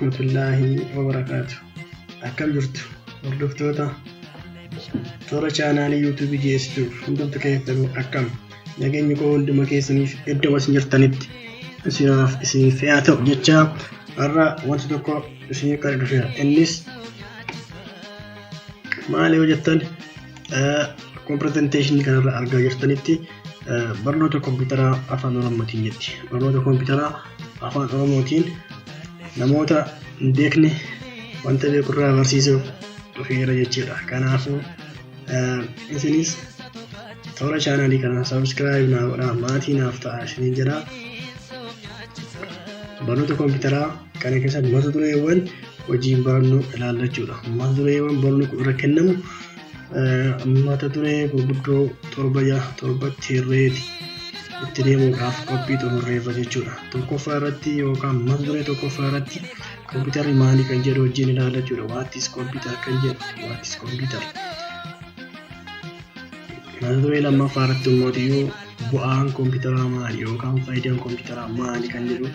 warahmatullahi wabarakatuh. Akkam jirtu hordoftoota toora chaanaalii YouTube GS2 hundumtu keessanuu akkam nageenyi koo hunduma keessaniif iddoo isin jirtanitti isiniif haa ta'u jecha har'a wanti tokko isin qara dhufeera. Innis maali yoo jettan akkuma presentation kanarra argaa jirtanitti barnoota kompiitaraa afaan oromootiin jetti. Barnoota kompiitaraa afaan oromootiin namoota hin beekne wanta beekurraa barsiisuuf dhufeera jechuudha. Kanaafuu isinis toora chaanaalii kana subscribe naa godhaa, maatii naaf ta'aa isiniin jedha. Barnoota kompiitaraa kana keessatti mata dureewwan hojiin barannu ilaallachuudha. Mata dureewwan barnoonni irra kennamu mata duree gurguddoo torbatti hirreeti itti deemuudhaaf qophii xumurreerra jechuudha. Tokkoffaa irratti yookaan mata duree tokkoffaa irratti kompiitarri maali kan jedhu wajjin ilaallachuudha. What is computer kan jedhu what is computer. Mata duree lammaffaa irratti immoo bu'aan kompiitaraa maali yookaan faayidaan kompiitaraa maali kan jedhu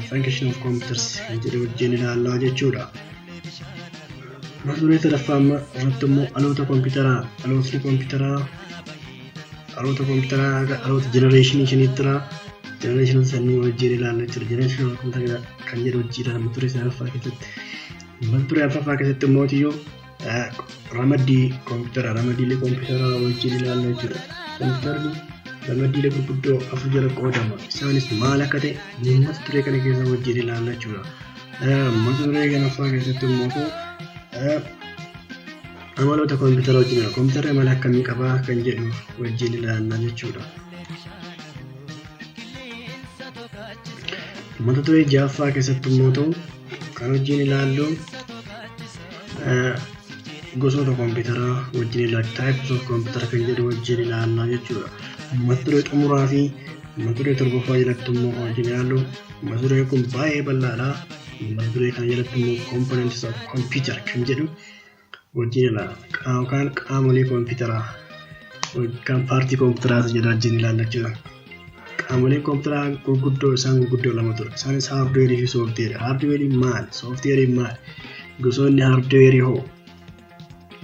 function of computers kan jedhu wajjin ilaallaa jechuudha. Mata duree sadaffaa irratti immoo dhaloota kompiitaraa, dhaloota generation shaniittira generation sanii wajjin ilaallaa jechuudha. Generation kompiitaraa kan jedhu wajjin mata duree sadaffaa keessatti. Mata duree afuraffaa keessatti immoo ramaddii kompiitaraa, ramaddiilee kompiitaraa wajjin ilaallaa jechuudha. Kompiitarri ramaddiilee gurguddoo afur jala qoodama. Isaanis maal akka ta'e mata duree kana keessa wajjin ilaallaa jechuudha. Mata duree shanaffaa keessatti immoo amaloota kompiitaraa wajjin kompiitarri amala akkamii qabaa kan jedhu wajjin ilaallaa jechuudha. Mata duree ja'affaa keessatti immoo kan wajjin ilaallu gosoota kompiitaraa wajjin ilaallaa, types of computer kan jedhu wajjin ilaallaa jechuudha. Mata duree xumuraa fi mata duree torbaffaa jalatti immoo wajjin ilaallu. Mata dureen kun baay'ee bal'aadha. Mata duree kana jalatti immoo components of computer kan jedhu wajjin ilaalla. Yookaan qaamolee kompiitaraa yookaan paartii kompiitaraa jedha wajjin ilaalla jechuudha. Qaamoleen kompiitaraa gurguddoo lama ture. Isaanis haardweerii fi sooftiweerii. Haardweeriin maali? Sooftiweeriin maali? Gosoonni haardweerii hoo?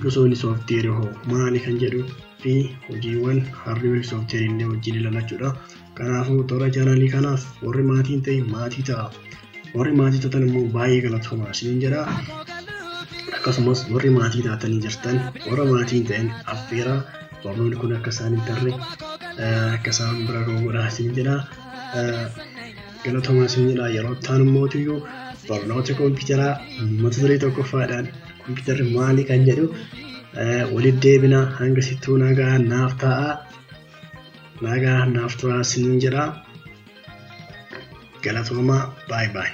Gosoonni sooftiweerii hoo? Maali kan jedhu fi hojiiwwan haardweerii fi sooftiweerii illee wajjin ilaalla jechuudha. Kanaafuu toora chaanaalii kanaaf warri maatiin ta'e maatii ta'a. Warri maatii ta'an immoo baay'ee galatoomaa isiniin jedha. Akkasumas warri maatii taatanii jirtan warra maatiin ta'an affeeraa barnoonni kun akka isaan hin darre akka isaan bira ga'u godhaa isiniin jedha. Galatoomaa isiniin jedha. Yeroo itti aanu immoo barnoota kompiitaraa mata duree tokkoffaadhaan kompiitarri maali kan jedhu walitti deebina. Hanga sittuu nagaa naaf ta'a. Nagaa naaf turaa isiniin jedha. Galatoomaa bye bye.